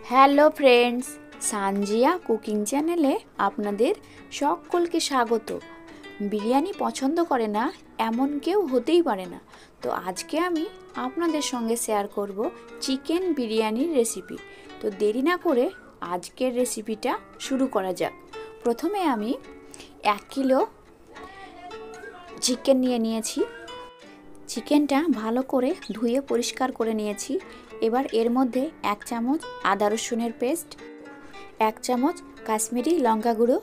Hello friends, Sanjia cooking চ্যানেলে আপনাদের সকলকে স্বাগত। বিরিয়ানি পছন্দ করে না এমন কেউ হতেই পারে না। তো আজকে আমি আপনাদের সঙ্গে শেয়ার করব চিকেন বিরিয়ানির রেসিপি। তো দেরি না করে আজকের রেসিপিটা শুরু করা যাক। প্রথমে আমি 1 কিলো চিকেন নিয়েছি। চিকেনটা ভালো করে ধুয়ে পরিষ্কার করে নিয়েছি। এবার এর মধ্যে 1 চামচ আদা রসুনের পেস্ট, 1 চামচ কাশ্মীরি লঙ্কা গুঁড়ো,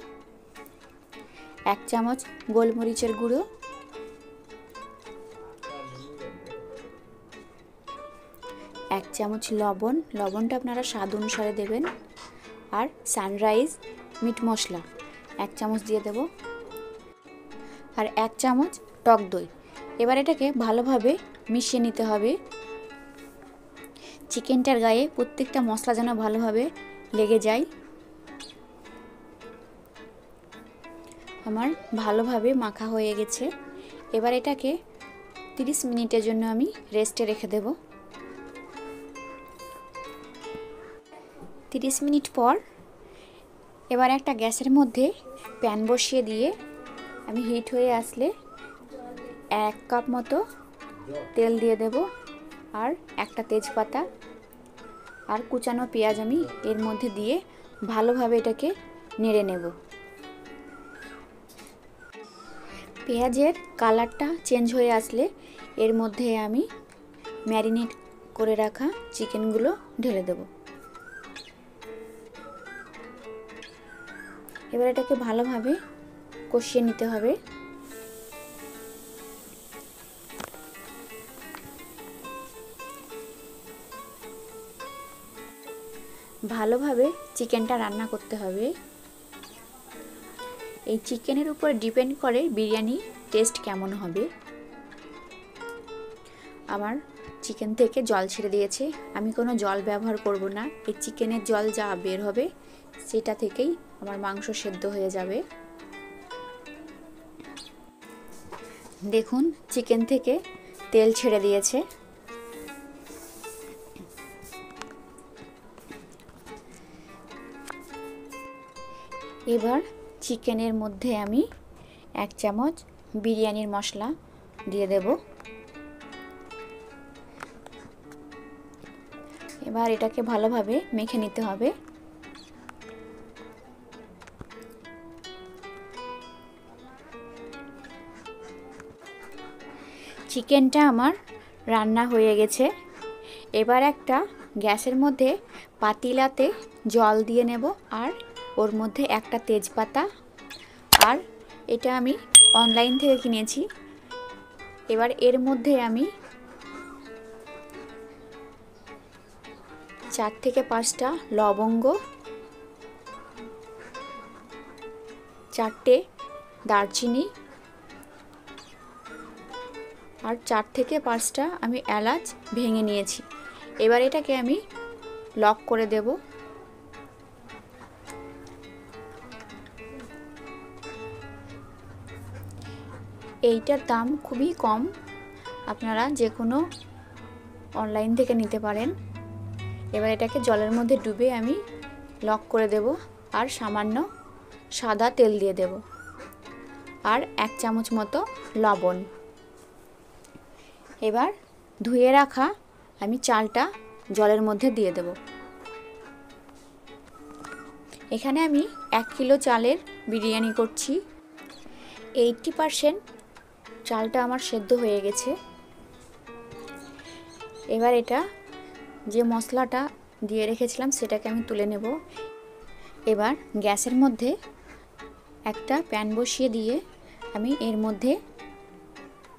1 চামচ গোলমরিচের গুঁড়ো, 1 চামচ লবণ, লবণটা আপনারা স্বাদ অনুসারে দেবেন, আর সানরাইজ মিট মশলা 1 চামচ দিয়ে দেব, আর 1 চামচ টক দই। এবার এটাকে ভালোভাবে মিশিয়ে নিতে হবে। চিকেনটার গায়ে প্রত্যেকটা মশলা যেন ভালোভাবে লেগে যায়। আমার ভালোভাবে মাখা হয়ে গেছে। এবার এটাকে 30 মিনিটের জন্য আমি রেস্টে রেখে দেব। 30 মিনিট পর এবার একটা গ্যাসের মধ্যে প্যান বসিয়ে দিয়ে আমি হিট হয়ে আসলে 1 কাপ মতো তেল দিয়ে দেব, আর একটা তেজপাতা আর কুচানো পেঁয়াজ আমি এর মধ্যে দিয়ে ভালোভাবে এটাকে নেড়ে নেব। পেঁয়াজের কালারটা চেঞ্জ হয়ে আসলে এর মধ্যে আমি ম্যারিনেট করে রাখা চিকেনগুলো ঢেলে দেব। এবার এটাকে ভালোভাবে কষিয়ে নিতে হবে। ভালোভাবে চিকেনটা রান্না করতে হবে। এই চিকেনের উপর ডিপেন্ড করে বিরিয়ানি টেস্ট কেমন হবে। আমার চিকেন থেকে জল ছেড়ে দিয়েছে, আমি কোনো জল ব্যবহার করব না। এই চিকেনের জল যা বের হবে সেটা থেকেই আমার মাংস সেদ্ধ হয়ে যাবে। দেখুন চিকেন থেকে তেল ছেড়ে দিয়েছে। এবার চিকেনের মধ্যে আমি 1 চামচ বিরিয়ানির মশলা দিয়ে দেব। এবার এটাকে ভালোভাবে মেখে নিতে হবে। চিকেনটা আমার রান্না হয়ে গেছে। এবার একটা গ্যাসের মধ্যে পাতিলাতে জল দিয়ে নেব, আর ওর মধ্যে একটা তেজপাতা, আর এটা আমি অনলাইন থেকে কিনেছি। এবার এর মধ্যে আমি 4 থেকে 5টা লবঙ্গ, 4টে দারচিনি, আর 4 থেকে 5টা আমি এলাচ ভেঙে নিয়েছি। এবার এটাকে আমি লক করে দেব। এইটার দাম খুবই কম, আপনারা যে কোনো অনলাইন থেকে নিতে পারেন। এবার এটাকে জলের মধ্যে ডুবে আমি লক করে দেব, আর সামান্য সাদা তেল দিয়ে দেব, আর 1 চামচ মতো লবণ। এবার ধুয়ে রাখা আমি চালটা জলের মধ্যে দিয়ে দেব। এখানে আমি 1 কিলো চালের বিরিয়ানি করছি। 80% চালটা আমার সেদ্ধ হয়ে গেছে। এবার এটা যে মশলাটা দিয়ে রেখেছিলাম সেটাকে আমি তুলে নেব। এবার গ্যাসের মধ্যে একটা প্যান বসিয়ে দিয়ে আমি এর মধ্যে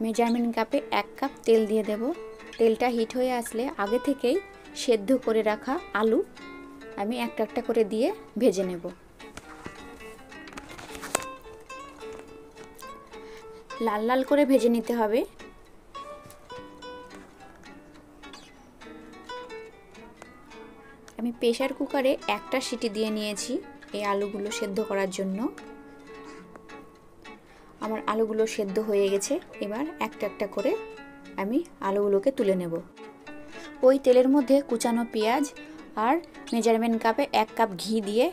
মেজারমেন্ট কাপে 1 কাপ তেল দিয়ে দেব। তেলটা হিট হয়ে আসলে আগে থেকেই সেদ্ধ করে রাখা আলু আমি একটা একটা করে দিয়ে ভেজে নেব। লাল লাল করে ভেজে নিতে হবে। আমি প্রেসার কুকারে একটা সিটি দিয়ে নিয়েছি এই আলুগুলো সেদ্ধ করার জন্য। আমার আলুগুলো সেদ্ধ হয়ে গেছে। এবার একটা একটা করে আমি আলুগুলোকে তুলে নেব। ওই তেলের মধ্যে কুচানো পেঁয়াজ আর মেজারমেন্ট কাপে 1 কাপ ঘি দিয়ে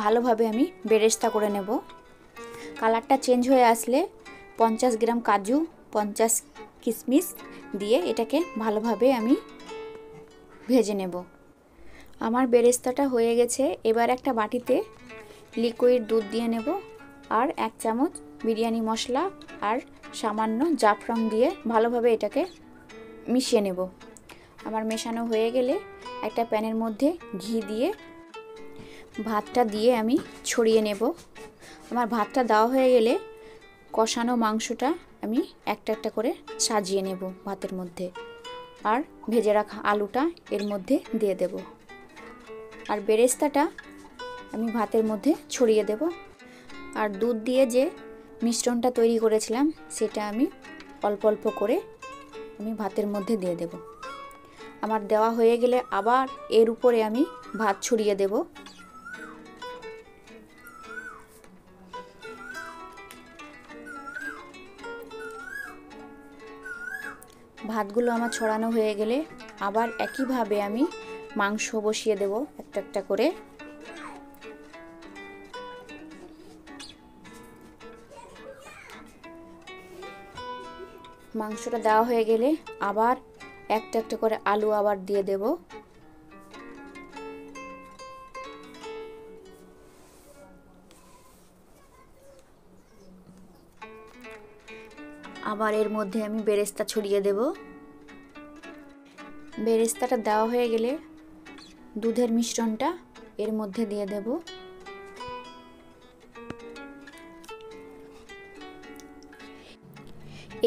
ভালোভাবে আমি বেরেস্তা করে নেব। কালারটা চেঞ্জ হয়ে আসলে 50 গ্রাম কাজু, 50 কিশমিশ দিয়ে এটাকে ভালোভাবে আমি ভেজে নেব। আমার বেরেস্তাটা হয়ে গেছে। এবার একটা বাটিতে লিকুইড দুধ দিয়ে নেব আর 1 চামচ বিরিয়ানি মশলা আর সামান্য জাফরান দিয়ে ভালোভাবে এটাকে মিশিয়ে নেব। আমার মেশানো হয়ে গেলে একটা প্যানের মধ্যে ঘি দিয়ে ভাতটা দিয়ে আমি ছড়িয়ে নেব। আমার ভাতটা দেওয়া হয়ে গেলে কষানো মাংসটা আমি একটা একটা করে সাজিয়ে নেব ভাতের মধ্যে, আর ভেজে রাখা আলুটা এর মধ্যে দিয়ে দেব, আর বেরেস্তাটা আমি ভাতের মধ্যে ছড়িয়ে দেব। আর দুধ দিয়ে যে মিশ্রণটা তৈরি করেছিলাম সেটা আমি অল্প অল্প করে আমি ভাতের মধ্যে দিয়ে দেব। আমার দেওয়া হয়ে গেলে আবার এর উপরে আমি ভাত ছড়িয়ে দেব। ভাতগুলো আমার ছড়ানো হয়ে গেলে আবার একইভাবে আমি মাংস বসিয়ে দেব একটা একটা করে। মাংসটা দেওয়া হয়ে গেলে আবার একটা একটা করে আলু আবার দিয়ে দেব। আবার এর মধ্যে আমি বেরেস্তা ছড়িয়ে দেব। বেরেস্তাটা দেওয়া হয়ে গেলে দুধের মিশ্রণটা এর মধ্যে দিয়ে দেব।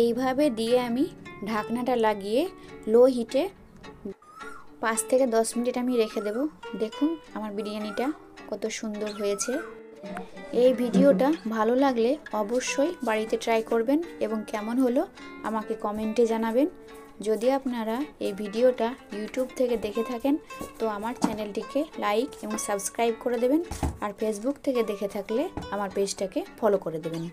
এইভাবে দিয়ে আমি ঢাকনাটা লাগিয়ে লো হিটে 5 থেকে 10 মিনিট আমি রেখে দেব। দেখুন আমার বিরিয়ানিটা কত সুন্দর হয়েছে। এই ভিডিওটা ভালো লাগলে অবশ্যই বাড়িতে ট্রাই করবেন এবং কেমন হলো আমাকে কমেন্টে জানাবেন। যদি আপনারা এই ভিডিওটা ইউটিউব থেকে দেখে থাকেন তো আমার চ্যানেলটিকে লাইক এবং সাবস্ক্রাইব করে দেবেন, আর ফেসবুক থেকে দেখে থাকলে আমার পেজটাকে ফলো করে দেবেন।